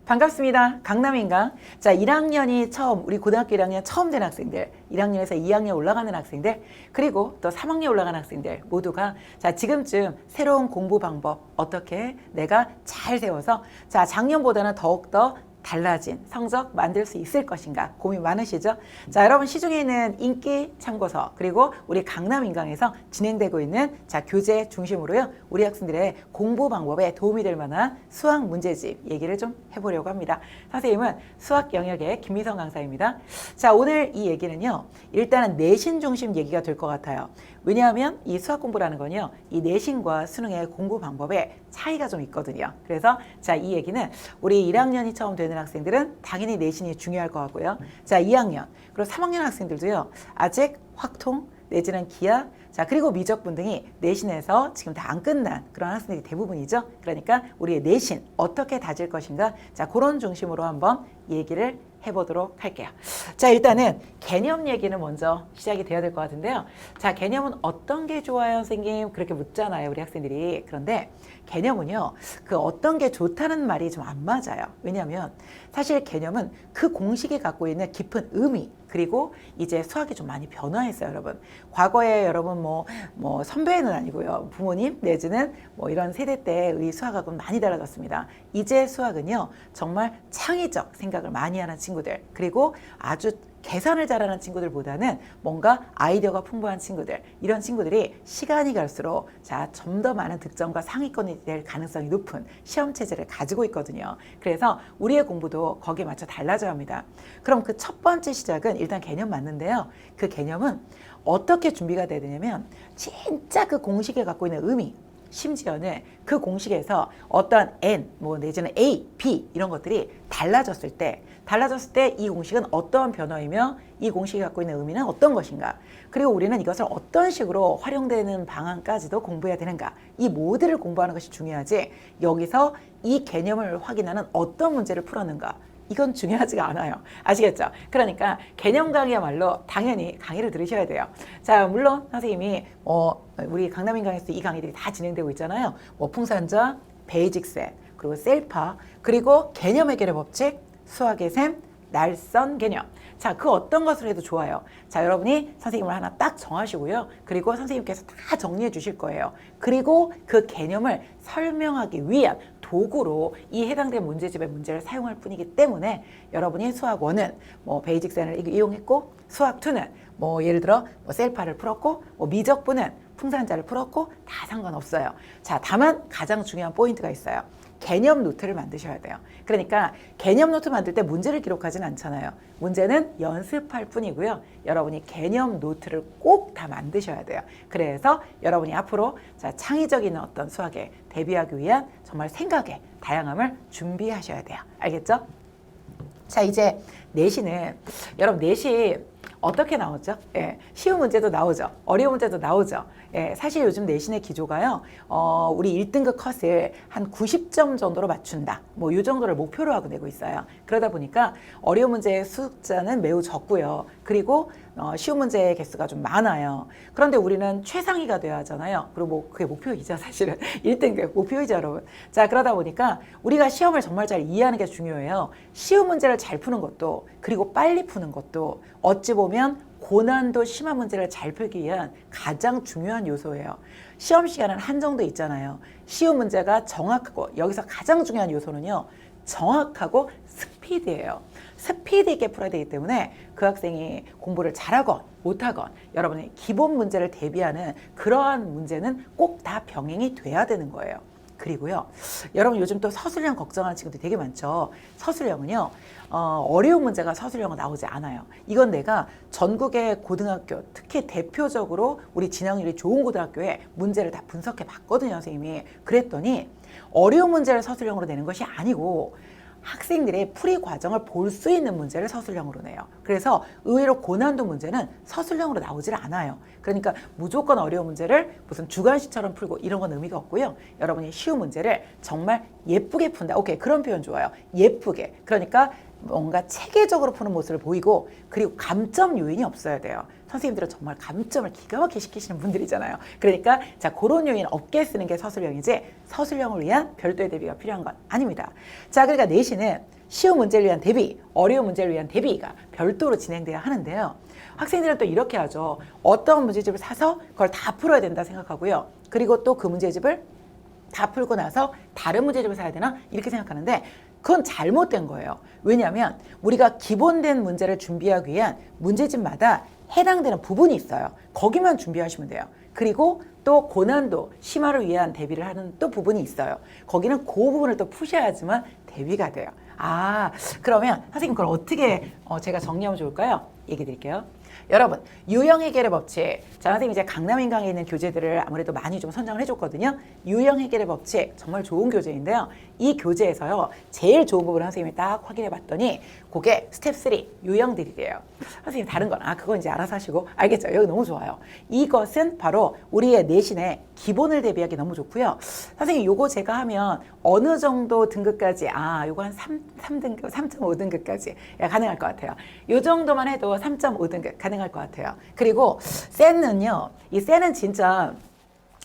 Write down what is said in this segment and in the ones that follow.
반갑습니다. 강남인가? 자, 1학년이 처음, 우리 고등학교 1학년 처음 된 학생들, 1학년에서 2학년 올라가는 학생들, 그리고 또 3학년 올라가는 학생들 모두가 자, 지금쯤 새로운 공부 방법 어떻게 내가 잘 세워서 자, 작년보다는 더욱더 달라진 성적 만들 수 있을 것인가 고민 많으시죠? 자, 여러분 시중에 있는 인기 참고서 그리고 우리 강남인강에서 진행되고 있는 자, 교재 중심으로요 우리 학생들의 공부 방법에 도움이 될 만한 수학 문제집 얘기를 좀 해보려고 합니다. 선생님은 수학 영역의 김미성 강사입니다. 자, 오늘 이 얘기는요 일단은 내신 중심 얘기가 될 것 같아요. 왜냐하면 이 수학 공부라는 건요 이 내신과 수능의 공부 방법에 차이가 좀 있거든요. 그래서 자, 이 얘기는 우리 1학년이 처음 되는 학생들은 당연히 내신이 중요할 것 같고요. 자, 2학년 그리고 3학년 학생들도요 아직 확통 내지는 기하 자, 그리고 미적분 등이 내신에서 지금 다 안 끝난 그런 학생들이 대부분이죠. 그러니까 우리의 내신 어떻게 다질 것인가 자, 그런 중심으로 한번 얘기를 해보도록 할게요. 자, 일단은 개념 얘기는 먼저 시작이 돼야 될 것 같은데요. 자, 개념은 어떤 게 좋아요, 선생님? 그렇게 묻잖아요, 우리 학생들이. 그런데 개념은요, 그 어떤 게 좋다는 말이 좀 안 맞아요. 왜냐하면 사실 개념은 그 공식이 갖고 있는 깊은 의미, 그리고 이제 수학이 좀 많이 변화했어요, 여러분. 과거에 여러분 뭐 선배는 아니고요. 부모님 내지는 뭐 이런 세대 때의 수학하고는 많이 달라졌습니다. 이제 수학은요, 정말 창의적 생각을 많이 하는 친구들, 그리고 아주 계산을 잘하는 친구들보다는 뭔가 아이디어가 풍부한 친구들, 이런 친구들이 시간이 갈수록 자, 좀 더 많은 득점과 상위권이 될 가능성이 높은 시험 체제를 가지고 있거든요. 그래서 우리의 공부도 거기에 맞춰 달라져야 합니다. 그럼 그 첫 번째 시작은 일단 개념 맞는데요. 그 개념은 어떻게 준비가 돼야 되냐면 진짜 그 공식에 갖고 있는 의미, 심지어는 그 공식에서 어떠한 N, 뭐 내지는 A, B 이런 것들이 달라졌을 때 이 공식은 어떠한 변화이며 이 공식이 갖고 있는 의미는 어떤 것인가, 그리고 우리는 이것을 어떤 식으로 활용되는 방안까지도 공부해야 되는가, 이 모두를 공부하는 것이 중요하지 여기서 이 개념을 확인하는 어떤 문제를 풀었는가 이건 중요하지가 않아요. 아시겠죠? 그러니까 개념 강의야말로 당연히 강의를 들으셔야 돼요. 자, 물론 선생님이 우리 강남인강에서 이 강의들이 다 진행되고 있잖아요. 뭐 풍산자, 베이직셋, 그리고 셀파, 그리고 개념 해결의 법칙, 수학의 셈, 날선 개념. 자, 그 어떤 것을 해도 좋아요. 자, 여러분이 선생님을 하나 딱 정하시고요. 그리고 선생님께서 다 정리해 주실 거예요. 그리고 그 개념을 설명하기 위한 도구로 이 해당된 문제집의 문제를 사용할 뿐이기 때문에 여러분이 수학 1은 뭐 베이직센을 이용했고 수학 2는 뭐 예를 들어 뭐 셀파를 풀었고 뭐 미적분은 풍산자를 풀었고 다 상관없어요. 자, 다만 가장 중요한 포인트가 있어요. 개념 노트를 만드셔야 돼요. 그러니까 개념 노트 만들 때 문제를 기록하진 않잖아요. 문제는 연습할 뿐이고요. 여러분이 개념 노트를 꼭 다 만드셔야 돼요. 그래서 여러분이 앞으로 자, 창의적인 어떤 수학에 대비하기 위한 정말 생각의 다양함을 준비하셔야 돼요. 알겠죠? 자, 이제 내신은 여러분 내신 어떻게 나오죠? 예, 쉬운 문제도 나오죠. 어려운 문제도 나오죠. 예, 사실 요즘 내신의 기조가요. 우리 1등급 컷을 한 90점 정도로 맞춘다. 뭐 이 정도를 목표로 하고 내고 있어요. 그러다 보니까 어려운 문제의 숫자는 매우 적고요. 그리고 쉬운 문제의 개수가 좀 많아요. 그런데 우리는 최상위가 돼야 하잖아요. 그리고 뭐 그게 목표이죠, 사실은. 1등급 목표이죠, 여러분. 자, 그러다 보니까 우리가 시험을 정말 잘 이해하는 게 중요해요. 쉬운 문제를 잘 푸는 것도 그리고 빨리 푸는 것도 어찌 보면 고난도 심한 문제를 잘 풀기 위한 가장 중요한 요소예요. 시험 시간은 한정돼 있잖아요. 쉬운 문제가 정확하고 여기서 가장 중요한 요소는요. 정확하고 스피드예요. 스피드 있게 풀어야 되기 때문에 그 학생이 공부를 잘하건 못하건 여러분의 기본 문제를 대비하는 그러한 문제는 꼭 다 병행이 돼야 되는 거예요. 그리고요, 여러분 요즘 또 서술형 걱정하는 친구들이 되게 많죠. 서술형은요, 어려운 문제가 서술형은 나오지 않아요. 이건 내가 전국의 고등학교, 특히 대표적으로 우리 진학률이 좋은 고등학교에 문제를 다 분석해 봤거든요, 선생님이. 그랬더니 어려운 문제를 서술형으로 내는 것이 아니고 학생들의 풀이 과정을 볼 수 있는 문제를 서술형으로 내요. 그래서 의외로 고난도 문제는 서술형으로 나오질 않아요. 그러니까 무조건 어려운 문제를 무슨 주관식처럼 풀고 이런 건 의미가 없고요. 여러분이 쉬운 문제를 정말 예쁘게 푼다. 오케이, 그런 표현 좋아요. 예쁘게. 그러니까 뭔가 체계적으로 푸는 모습을 보이고 그리고 감점 요인이 없어야 돼요. 선생님들은 정말 감점을 기가 막히게 시키시는 분들이잖아요. 그러니까 자, 그런 요인 없게 쓰는 게 서술형이지 서술형을 위한 별도의 대비가 필요한 건 아닙니다. 자, 그러니까 내신은 쉬운 문제를 위한 대비, 어려운 문제를 위한 대비가 별도로 진행돼야 하는데요. 학생들은 또 이렇게 하죠. 어떤 문제집을 사서 그걸 다 풀어야 된다 생각하고요. 그리고 또 그 문제집을 다 풀고 나서 다른 문제집을 사야 되나? 이렇게 생각하는데 그건 잘못된 거예요. 왜냐하면 우리가 기본된 문제를 준비하기 위한 문제집마다 해당되는 부분이 있어요. 거기만 준비하시면 돼요. 그리고 또 고난도, 심화를 위한 대비를 하는 또 부분이 있어요. 거기는 그 부분을 또 푸셔야지만 대비가 돼요. 아, 그러면 선생님 그걸 어떻게 제가 정리하면 좋을까요? 얘기 드릴게요. 여러분, 유형 해결의 법칙. 자, 선생님 이제 강남인강에 있는 교재들을 아무래도 많이 좀 선정을 해줬거든요. 유형 해결의 법칙 정말 좋은 교재인데요. 이 교재에서요, 제일 좋은 부분을 선생님이 딱 확인해 봤더니 그게 스텝 3 유형들이래요. 선생님 다른 건 그건 이제 알아서 하시고 알겠죠? 여기 너무 좋아요. 이것은 바로 우리의 내신의 기본을 대비하기 너무 좋고요. 선생님 요거 제가 하면 어느 정도 등급까지 요거 한 3등급, 3.5등급까지 가능할 것 같아요. 요 정도만 해도 3.5등급 가능할 것 같아요. 그리고 센은요, 이 센은 진짜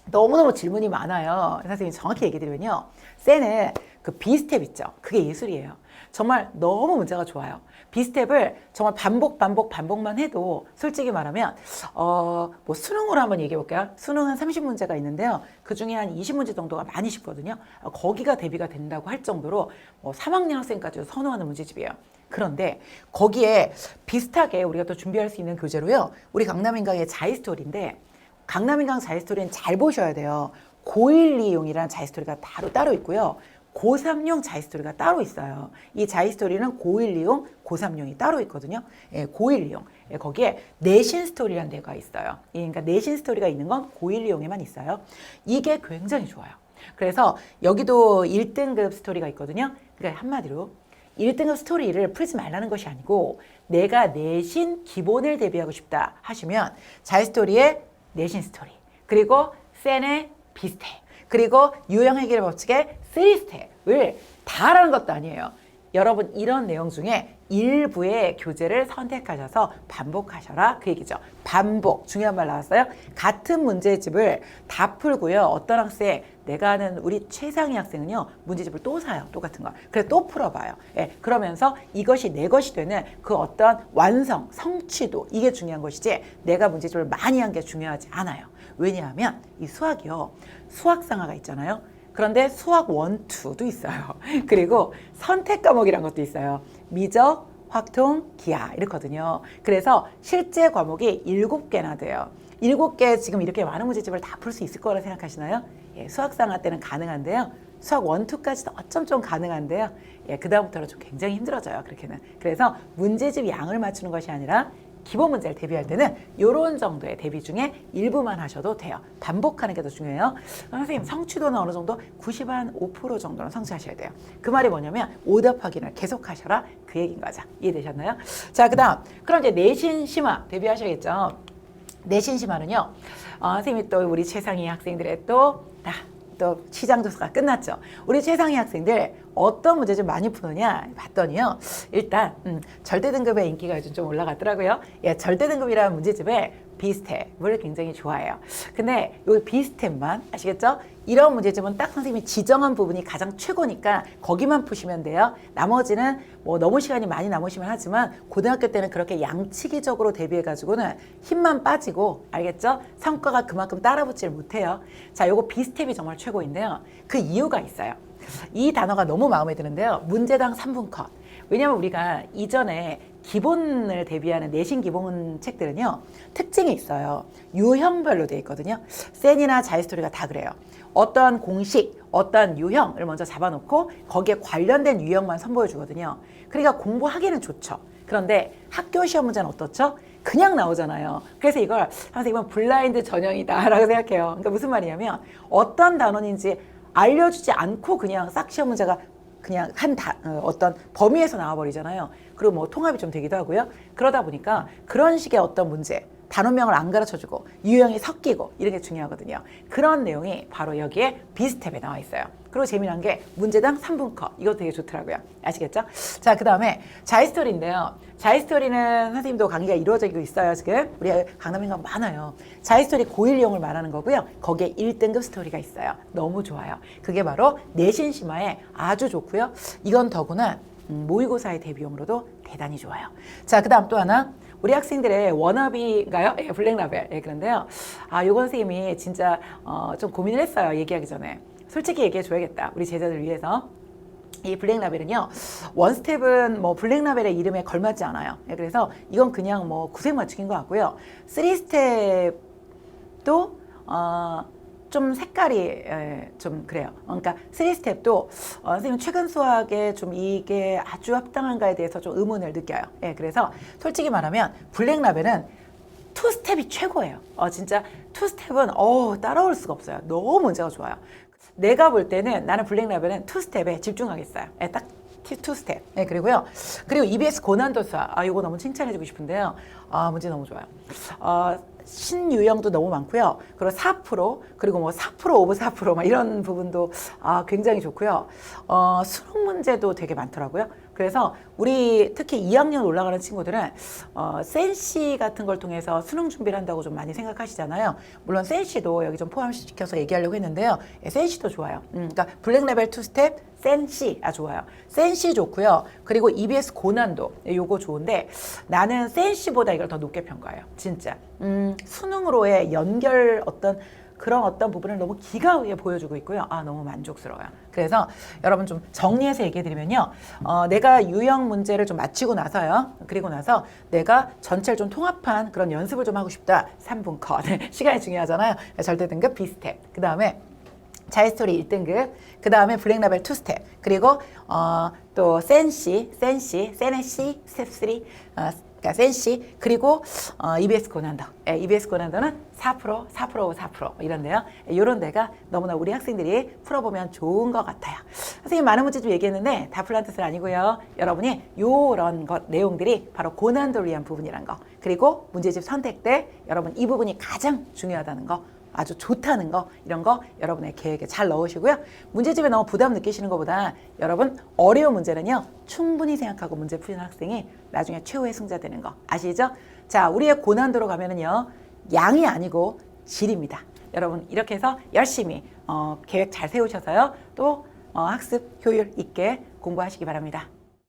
너무너무 질문이 많아요. 선생님 정확히 얘기 드리면요, 센은 그 B스텝 있죠? 그게 예술이에요. 정말 너무 문제가 좋아요. B스텝을 정말 반복만 해도 솔직히 말하면 뭐 수능으로 한번 얘기해 볼게요. 수능 한 30문제가 있는데요. 그 중에 한 20문제 정도가 많이 쉽거든요. 거기가 대비가 된다고 할 정도로 3학년 학생까지 선호하는 문제집이에요. 그런데 거기에 비슷하게 우리가 또 준비할 수 있는 교재로요, 우리 강남인강의 자이스토리인데, 강남인강 자이스토리는 잘 보셔야 돼요. 고1, 2용이라는 자이스토리가 따로 있고요. 고3용 자이스토리가 따로 있어요. 이 자이스토리는 고1, 2용, 고3용이 따로 있거든요. 고1, 2용. 거기에 내신 스토리라는 데가 있어요. 그러니까 내신 스토리가 있는 건 고1, 2용에만 있어요. 이게 굉장히 좋아요. 그래서 여기도 1등급 스토리가 있거든요. 그러니까 한마디로 1등급 스토리를 풀지 말라는 것이 아니고, 내가 내신 기본을 대비하고 싶다 하시면 자이스토리의 내신 스토리, 그리고 센의 B스텝, 그리고 유형 해결의 법칙의 3스텝을 다 하라는 것도 아니에요. 여러분, 이런 내용 중에 일부의 교재를 선택하셔서 반복하셔라, 그 얘기죠. 반복, 중요한 말 나왔어요. 같은 문제집을 다 풀고요. 어떤 학생, 내가 아는 우리 최상희 학생은요, 문제집을 또 사요. 똑같은 거. 그래서 또 풀어봐요. 그러면서 이것이 내 것이 되는 그 어떤 완성, 성취도, 이게 중요한 것이지 내가 문제집을 많이 한 게 중요하지 않아요. 왜냐하면 이 수학이요, 수학상화가 있잖아요. 그런데 수학 1, 2도 있어요. 그리고 선택 과목이란 것도 있어요. 미적, 확통, 기하 이렇거든요. 그래서 실제 과목이 7개나 돼요. 7개 지금 이렇게 많은 문제집을 다 풀 수 있을 거라 생각하시나요? 수학상화 때는 가능한데요. 수학 1, 2까지도 어쩜 좀 가능한데요. 그 다음부터는 좀 굉장히 힘들어져요. 그렇게는. 그래서 문제집 양을 맞추는 것이 아니라 기본 문제를 대비할 때는 이런 정도의 대비 중에 일부만 하셔도 돼요. 반복하는 게 더 중요해요. 선생님, 성취도는 어느 정도? 95% 정도는 성취하셔야 돼요. 그 말이 뭐냐면 오답 확인을 계속 하셔라, 그 얘기인 거죠. 이해되셨나요? 자, 그럼 이제 내신 심화 대비하셔야겠죠. 내신 심화는요, 선생님이 또 우리 최상위 학생들의 또 시장 조사가 끝났죠. 우리 최상위 학생들 어떤 문제 좀 많이 푸느냐 봤더니요, 일단 절대 등급의 인기가 요즘 좀 올라갔더라고요. 절대 등급이라는 문제집에 B스텝을 굉장히 좋아해요. 근데 여기 B스텝만 아시겠죠? 이런 문제집은 딱 선생님이 지정한 부분이 가장 최고니까 거기만 푸시면 돼요. 나머지는 뭐 너무 시간이 많이 남으시면 하지만 고등학교 때는 그렇게 양치기적으로 대비해가지고는 힘만 빠지고, 알겠죠? 성과가 그만큼 따라붙질 못해요. 자, 요거 B스텝이 정말 최고인데요. 그 이유가 있어요. 이 단어가 너무 마음에 드는데요. 문제당 3분 컷. 왜냐면 우리가 이전에 기본을 대비하는 내신 기본 책들은요, 특징이 있어요. 유형별로 되어 있거든요. 센이나 자이스토리가 다 그래요. 어떠한 공식, 어떠한 유형을 먼저 잡아놓고 거기에 관련된 유형만 선보여 주거든요. 그러니까 공부하기는 좋죠. 그런데 학교 시험 문제는 어떻죠? 그냥 나오잖아요. 그래서 이걸 선생님은 블라인드 전형이다라고 생각해요. 그러니까 무슨 말이냐면 어떤 단원인지 알려주지 않고 그냥 싹 시험 문제가 그냥 어떤 범위에서 나와버리잖아요. 그리고 뭐 통합이 좀 되기도 하고요. 그러다 보니까 그런 식의 어떤 문제, 단원명을 안 가르쳐주고 유형이 섞이고 이런 게 중요하거든요. 그런 내용이 바로 여기에 B스텝에 나와 있어요. 그리고 재미난 게 문제당 3분 컷. 이거 되게 좋더라고요. 아시겠죠? 자, 그 다음에 자이스토리인데요. 자이스토리는 선생님도 강의가 이루어지고 있어요. 지금 우리 강남인강 많아요. 자이스토리 고1용을 말하는 거고요. 거기에 1등급 스토리가 있어요. 너무 좋아요. 그게 바로 내신 심화에 아주 좋고요. 이건 더구나 모의고사의 대비용으로도 대단히 좋아요. 자, 그 다음 또 하나. 우리 학생들의 워너비인가요? 예, 블랙라벨. 예, 그런데요. 요건 선생님이 진짜 좀 고민을 했어요. 얘기하기 전에. 솔직히 얘기해 줘야겠다. 우리 제자들 위해서. 이 블랙라벨은요, 원스텝은 뭐 블랙라벨의 이름에 걸맞지 않아요. 예, 그래서 이건 그냥 뭐 구색 맞추기인 것 같고요. 3스텝도 좀 색깔이 좀 그래요. 그러니까 3스텝도 선생님 최근 수학에 좀 이게 아주 합당한가에 대해서 좀 의문을 느껴요. 예, 그래서 솔직히 말하면 블랙라벨은 투스텝이 최고예요. 진짜 투스텝은 따라올 수가 없어요. 너무 문제가 좋아요. 내가 볼 때는 나는 블랙라벨은 투스텝에 집중하겠어요. 예, 딱 투스텝. 예, 그리고요. 그리고 EBS 고난도 수학. 이거 너무 칭찬해주고 싶은데요. 문제 너무 좋아요. 신유형도 너무 많고요. 그리고 4%, 그리고 뭐 4% 오브 4% 막 이런 부분도 굉장히 좋고요. 수능 문제도 되게 많더라고요. 그래서 우리 특히 2학년 올라가는 친구들은 센시 같은 걸 통해서 수능 준비를 한다고 좀 많이 생각하시잖아요. 물론 센시도 여기 좀 포함시켜서 얘기하려고 했는데요. 예, 센시도 좋아요. 그러니까 블랙레벨 2스텝, 센시 좋아요. 센시 좋고요. 그리고 EBS 고난도 요거 좋은데 나는 센시보다 이걸 더 높게 평가해요. 진짜. 수능으로의 연결 그런 어떤 부분을 너무 기가 막히게 보여주고 있고요. 너무 만족스러워요. 그래서 여러분 좀 정리해서 얘기해드리면요. 내가 유형 문제를 좀 마치고 나서요. 그리고 나서 내가 전체를 좀 통합한 그런 연습을 좀 하고 싶다. 3분 컷. 시간이 중요하잖아요. 절대 등급 B스텝. 그 다음에 자이스토리 1등급, 그 다음에 블랙라벨 2스텝, 그리고 또 센시, 세네시, 스텝 3, 그러니까 센시, 그리고 EBS 고난도. EBS 고난도는 4%, 4% 이런데요. 이런 데가 너무나 우리 학생들이 풀어보면 좋은 것 같아요. 선생님 많은 문제 좀 얘기했는데 다 풀란 뜻은 아니고요. 여러분이 요런 것 내용들이 바로 고난도를 위한 부분이란 거, 그리고 문제집 선택 때 여러분 이 부분이 가장 중요하다는 거, 아주 좋다는 거, 이런 거 여러분의 계획에 잘 넣으시고요. 문제집에 너무 부담 느끼시는 것보다 여러분 어려운 문제는요 충분히 생각하고 문제 푸는 학생이 나중에 최후의 승자 되는 거 아시죠? 자, 우리의 고난도로 가면은요 양이 아니고 질입니다. 여러분 이렇게 해서 열심히 계획 잘 세우셔서요 또 학습 효율 있게 공부하시기 바랍니다.